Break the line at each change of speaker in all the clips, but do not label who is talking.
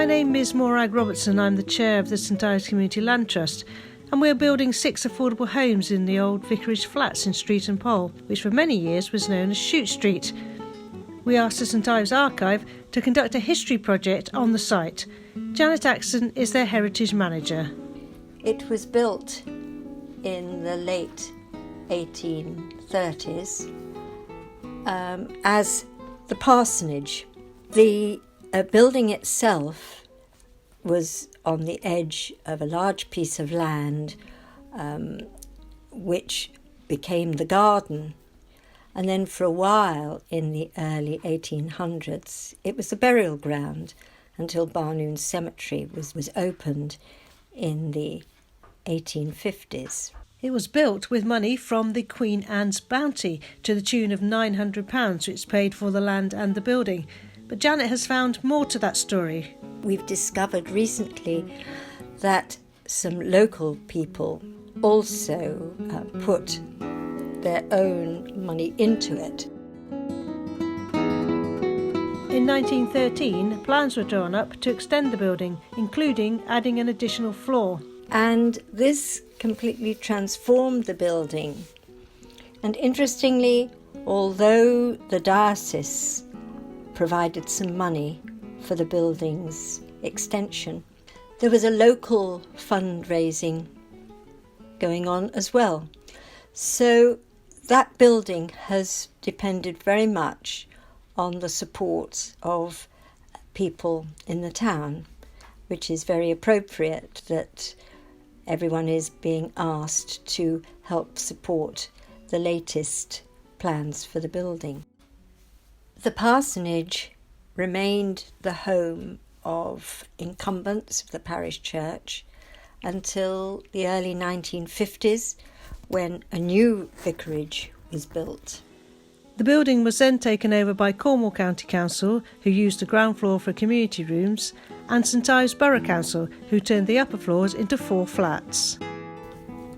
name is Morag Robertson. I'm the chair of the St Ives Community Land Trust, and we're building 6 affordable homes in the Old Vicarage Flats in Street and Pole, which for many years was known as Shoot Street. We asked the St Ives Archive to conduct a history project on the site. Janet Axton is their heritage manager.
It was built in the late 1830s as the parsonage. The building itself was on the edge of a large piece of land which became the garden. And then for a while in the early 1800s, it was the burial ground until Barnoon Cemetery was opened in the 1850s.
It was built with money from the Queen Anne's bounty to the tune of £900, which paid for the land and the building. But Janet has found more to that story.
We've discovered recently that some local people also put their own money into it.
In 1913, plans were drawn up to extend the building, including adding an additional floor.
And this completely transformed the building. And interestingly, although the diocese provided some money for the building's extension, there was a local fundraising going on as well. So that building has depended very much on the support of people in the town, which is very appropriate that everyone is being asked to help support the latest plans for the building. The parsonage remained the home of incumbents of the parish church until the early 1950s, when a new vicarage was built.
The building was then taken over by Cornwall County Council, who used the ground floor for community rooms, and St Ives Borough Council, who turned the upper floors into 4 flats.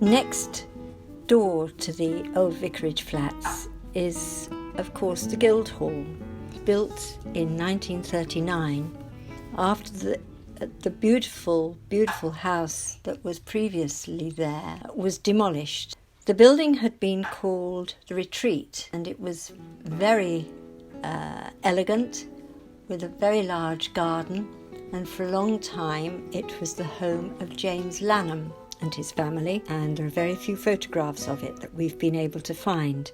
Next door to the Old Vicarage Flats is, of course, the Guildhall, built in 1939 after the beautiful, beautiful house that was previously there was demolished. The building had been called The Retreat, and it was very elegant, with a very large garden, and for a long time it was the home of James Lanham and his family, and there are very few photographs of it that we've been able to find.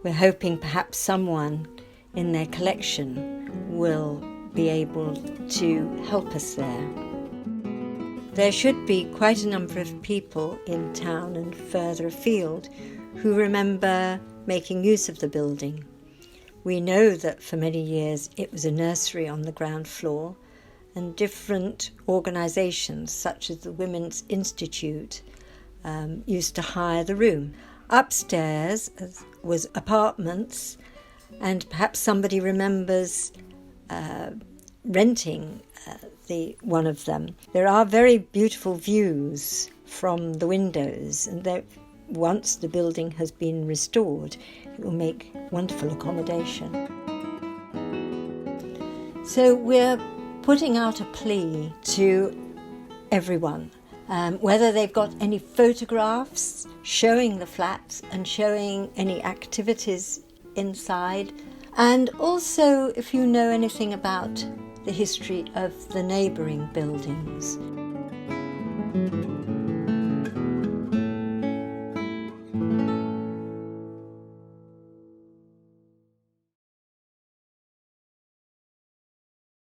We're hoping perhaps someone in their collection will be able to help us there. There should be quite a number of people in town and further afield who remember making use of the building. We know that for many years it was a nursery on the ground floor, and different organisations such as the Women's Institute used to hire the room. Upstairs was apartments, and perhaps somebody remembers renting one of them. There are very beautiful views from the windows, and once the building has been restored, it will make wonderful accommodation. So we're putting out a plea to everyone, whether they've got any photographs showing the flats and showing any activities inside, and also if you know anything about the history of the neighbouring buildings.